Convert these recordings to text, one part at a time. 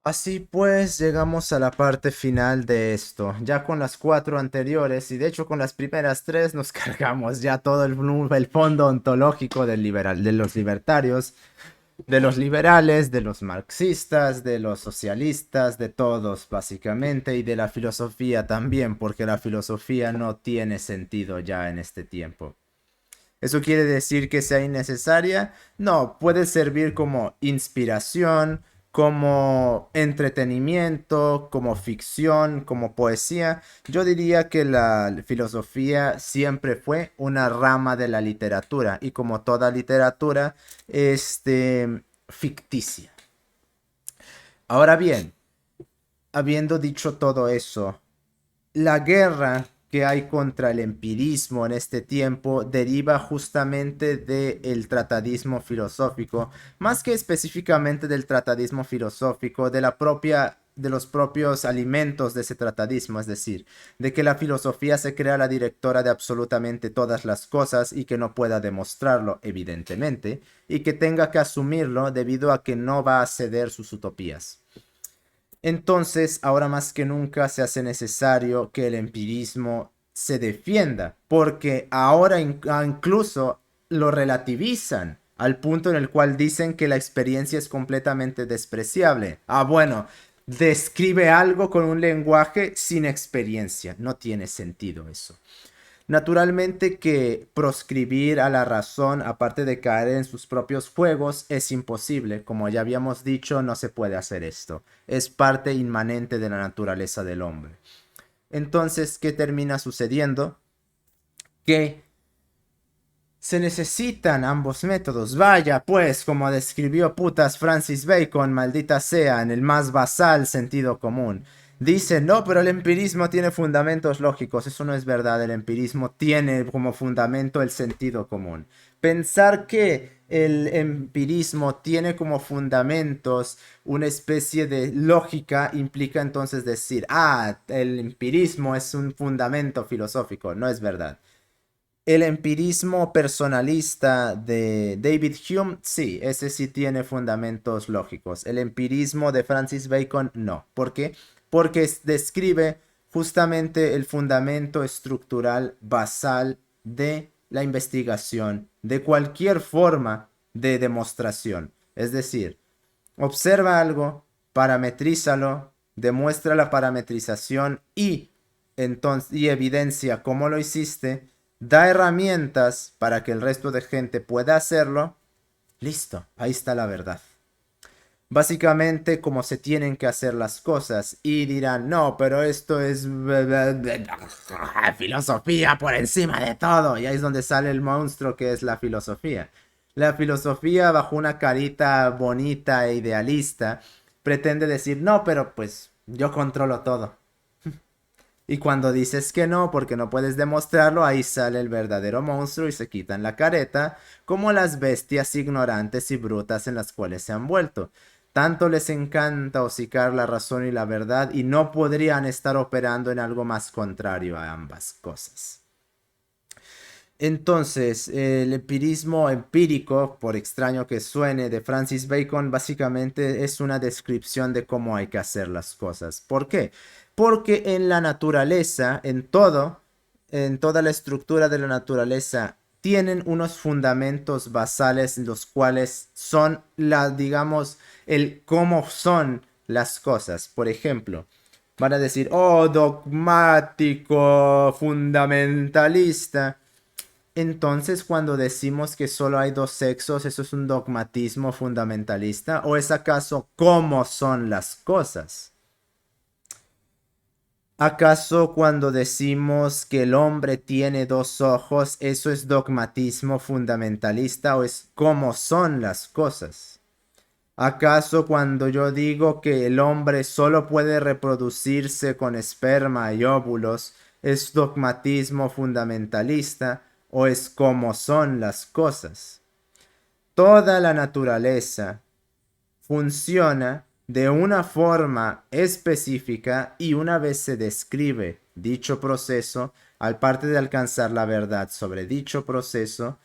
Así pues, llegamos a la parte final de esto. Ya con las cuatro anteriores, y de hecho con las primeras tres, nos cargamos ya todo el fondo ontológico de los libertarios, de los liberales, de los marxistas, de los socialistas, de todos básicamente, y de la filosofía también, porque la filosofía no tiene sentido ya en este tiempo. ¿Eso quiere decir que sea innecesaria? No, puede servir como inspiración, como entretenimiento, como ficción, como poesía. Yo diría que la filosofía siempre fue una rama de la literatura y como toda literatura, ficticia. Ahora bien, habiendo dicho todo eso, la guerra que hay contra el empirismo en este tiempo deriva justamente del tratadismo filosófico, más que específicamente del tratadismo filosófico, de los propios alimentos de ese tratadismo, es decir, de que la filosofía se crea la directora de absolutamente todas las cosas y que no pueda demostrarlo, evidentemente, y que tenga que asumirlo debido a que no va a ceder sus utopías. Entonces, ahora más que nunca se hace necesario que el empirismo se defienda, porque ahora incluso lo relativizan al punto en el cual dicen que la experiencia es completamente despreciable. Ah, bueno, describe algo con un lenguaje sin experiencia. No tiene sentido eso. Naturalmente que proscribir a la razón, aparte de caer en sus propios juegos, es imposible. Como ya habíamos dicho, no se puede hacer esto. Es parte inmanente de la naturaleza del hombre. Entonces, ¿qué termina sucediendo? Que se necesitan ambos métodos. Vaya, pues, como describió putas Francis Bacon, maldita sea, en el más basal sentido común. Dice, no, pero el empirismo tiene fundamentos lógicos. Eso no es verdad. El empirismo tiene como fundamento el sentido común. Pensar que el empirismo tiene como fundamentos una especie de lógica implica entonces decir, ah, el empirismo es un fundamento filosófico. No es verdad. El empirismo personalista de David Hume, sí, ese sí tiene fundamentos lógicos. El empirismo de Francis Bacon, no. ¿Por qué? Porque describe justamente el fundamento estructural basal de la investigación, de cualquier forma de demostración. Es decir, observa algo, parametrízalo, demuestra la parametrización y evidencia cómo lo hiciste, da herramientas para que el resto de gente pueda hacerlo. Listo, ahí está la verdad. Básicamente como se tienen que hacer las cosas y dirán, no, pero esto es filosofía por encima de todo. Y ahí es donde sale el monstruo que es la filosofía. La filosofía bajo una carita bonita e idealista pretende decir, no, pero pues yo controlo todo. Y cuando dices que no, porque no puedes demostrarlo, ahí sale el verdadero monstruo y se quitan la careta, como las bestias ignorantes y brutas en las cuales se han vuelto. Tanto les encanta hocicar la razón y la verdad y no podrían estar operando en algo más contrario a ambas cosas. Entonces, el empirismo empírico, por extraño que suene, de Francis Bacon, básicamente es una descripción de cómo hay que hacer las cosas. ¿Por qué? Porque en la naturaleza, en toda la estructura de la naturaleza, tienen unos fundamentos basales, los cuales son digamos, el cómo son las cosas. Por ejemplo, van a decir, oh, dogmático, fundamentalista. Entonces, cuando decimos que solo hay dos sexos, ¿eso es un dogmatismo fundamentalista? ¿O es acaso cómo son las cosas? ¿Acaso cuando decimos que el hombre tiene dos ojos, eso es dogmatismo fundamentalista o es cómo son las cosas? ¿Acaso cuando yo digo que el hombre solo puede reproducirse con esperma y óvulos, es dogmatismo fundamentalista o es como son las cosas? Toda la naturaleza funciona de una forma específica y una vez se describe dicho proceso, al parte de alcanzar la verdad sobre dicho proceso,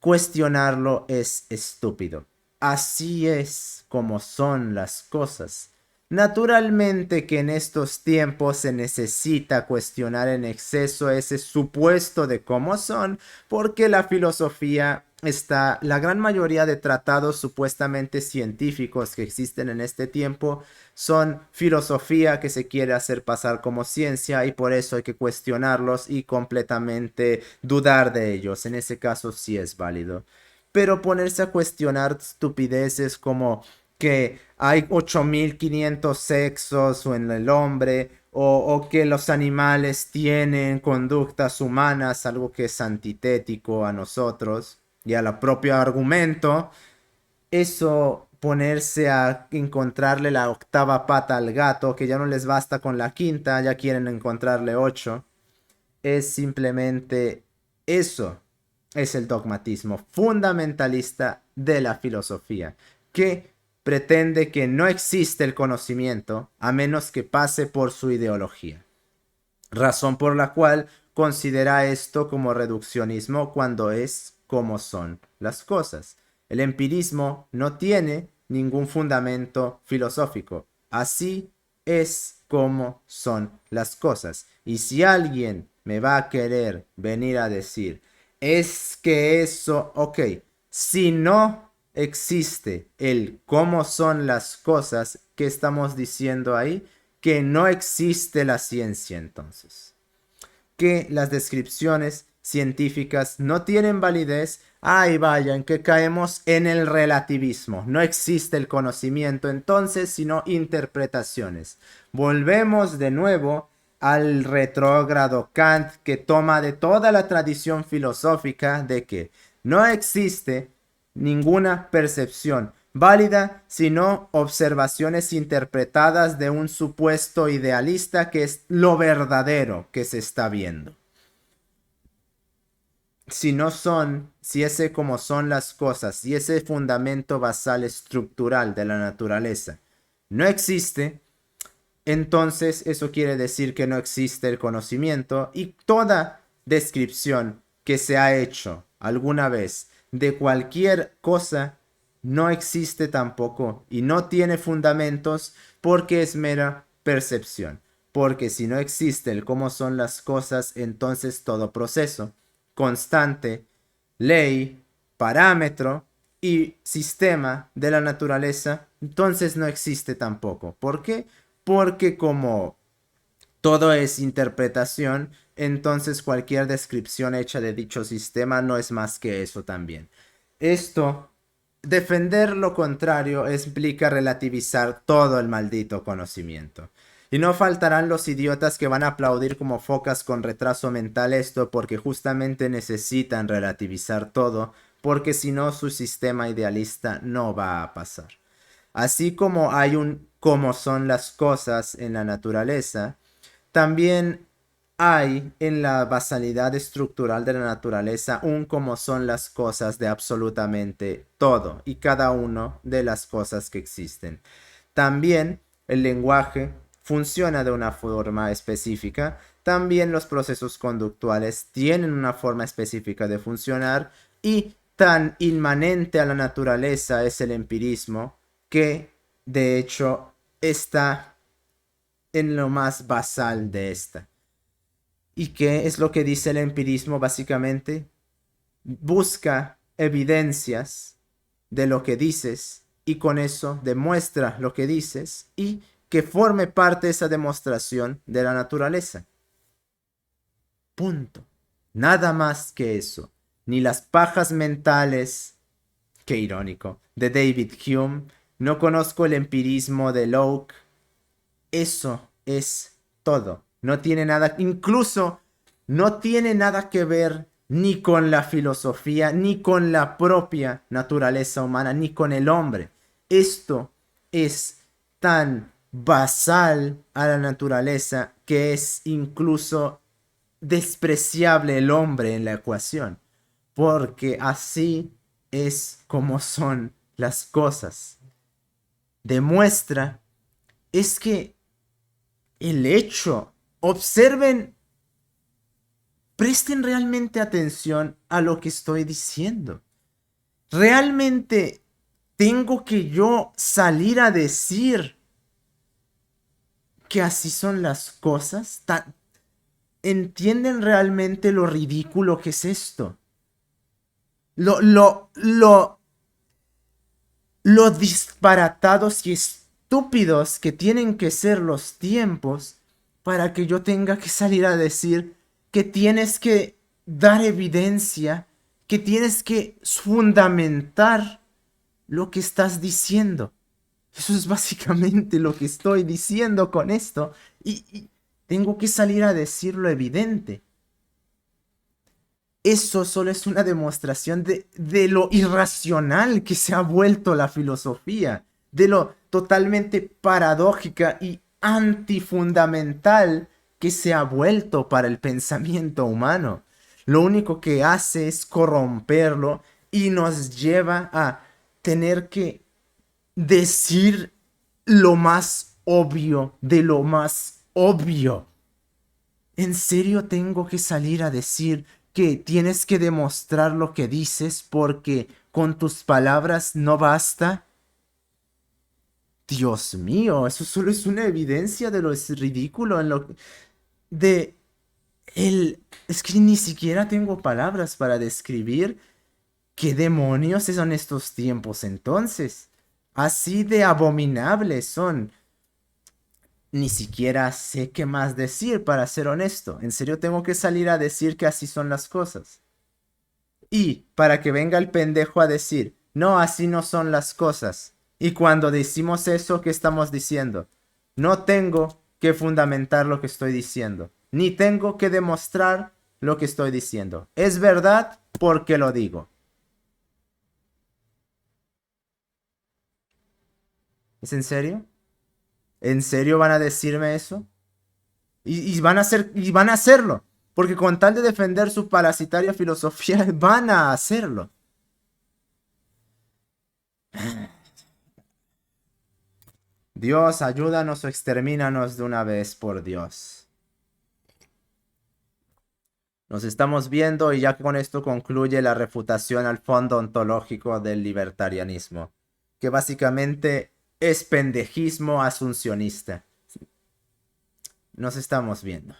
cuestionarlo es estúpido. Así es como son las cosas. Naturalmente que en estos tiempos se necesita cuestionar en exceso ese supuesto de cómo son, porque la filosofía está, la gran mayoría de tratados supuestamente científicos que existen en este tiempo son filosofía que se quiere hacer pasar como ciencia y por eso hay que cuestionarlos y completamente dudar de ellos. En ese caso sí es válido. Pero ponerse a cuestionar estupideces como que hay 8500 sexos o en el hombre, o que los animales tienen conductas humanas, algo que es antitético a nosotros y a la propio argumento, eso ponerse a encontrarle la octava pata al gato, que ya no les basta con la quinta, ya quieren encontrarle ocho, es simplemente eso, es el dogmatismo fundamentalista de la filosofía, que pretende que no existe el conocimiento a menos que pase por su ideología. Razón por la cual considera esto como reduccionismo cuando es como son las cosas. El empirismo no tiene ningún fundamento filosófico. Así es como son las cosas. Y si alguien me va a querer venir a decir, es que eso, ok, si no existe el cómo son las cosas, ¿qué estamos diciendo ahí? Que no existe la ciencia entonces, que las descripciones científicas no tienen validez. Ay, vaya, en que caemos en el relativismo. No existe el conocimiento entonces, sino interpretaciones. Volvemos de nuevo al retrógrado Kant, que toma de toda la tradición filosófica de que no existe ninguna percepción válida, sino observaciones interpretadas de un supuesto idealista que es lo verdadero que se está viendo. Si no son, si ese como son las cosas, si ese fundamento basal estructural de la naturaleza no existe, entonces eso quiere decir que no existe el conocimiento y toda descripción que se ha hecho alguna vez de cualquier cosa no existe tampoco y no tiene fundamentos porque es mera percepción. Porque si no existe el cómo son las cosas, entonces todo proceso, constante, ley, parámetro y sistema de la naturaleza, entonces no existe tampoco. ¿Por qué? Porque como todo es interpretación, entonces cualquier descripción hecha de dicho sistema no es más que eso también. Esto, defender lo contrario, implica relativizar todo el maldito conocimiento. Y no faltarán los idiotas que van a aplaudir como focas con retraso mental esto porque justamente necesitan relativizar todo, porque si no su sistema idealista no va a pasar. Así como hay un cómo son las cosas en la naturaleza, también hay en la basalidad estructural de la naturaleza un cómo son las cosas de absolutamente todo y cada una de las cosas que existen. También el lenguaje funciona de una forma específica. También los procesos conductuales tienen una forma específica de funcionar y tan inmanente a la naturaleza es el empirismo que de hecho está en lo más basal de esta. ¿Y qué es lo que dice el empirismo básicamente? Busca evidencias de lo que dices y con eso demuestra lo que dices y que forme parte esa demostración de la naturaleza. Punto. Nada más que eso. Ni las pajas mentales, qué irónico, de David Hume. No conozco el empirismo de Locke. Eso es todo. No tiene nada, incluso no tiene nada que ver ni con la filosofía, ni con la propia naturaleza humana, ni con el hombre. Esto es tan basal a la naturaleza que es incluso despreciable el hombre en la ecuación, porque así es como son las cosas. Demuestra es que el hecho, observen, presten realmente atención a lo que estoy diciendo. Realmente tengo que yo salir a decir que así son las cosas? ¿Entienden realmente lo ridículo que es esto? Lo, lo, lo, lo disparatados y estúpidos que tienen que ser los tiempos para que yo tenga que salir a decir que tienes que dar evidencia, que tienes que fundamentar lo que estás diciendo. Eso es básicamente lo que estoy diciendo con esto. Y tengo que salir a decir lo evidente. Eso solo es una demostración de lo irracional que se ha vuelto la filosofía, de lo totalmente paradójica y antifundamental que se ha vuelto para el pensamiento humano. Lo único que hace es corromperlo y nos lleva a tener que decir lo más obvio de lo más obvio. ¿En serio tengo que salir a decir que tienes que demostrar lo que dices porque con tus palabras no basta? Dios mío, eso solo es una evidencia de lo es ridículo en lo de el es que ni siquiera tengo palabras para describir qué demonios son estos tiempos entonces. Así de abominables son. Ni siquiera sé qué más decir para ser honesto. En serio tengo que salir a decir que así son las cosas. Y para que venga el pendejo a decir, no, así no son las cosas. Y cuando decimos eso, ¿qué estamos diciendo? No tengo que fundamentar lo que estoy diciendo. Ni tengo que demostrar lo que estoy diciendo. Es verdad porque lo digo. ¿Es en serio? ¿En serio van a decirme eso? Y van a hacerlo. Porque con tal de defender su parasitaria filosofía, van a hacerlo. Dios, ayúdanos o extermínanos de una vez, por Dios. Nos estamos viendo y ya con esto concluye la refutación al fondo ontológico del libertarianismo, que básicamente es pendejismo asuncionista. Nos estamos viendo.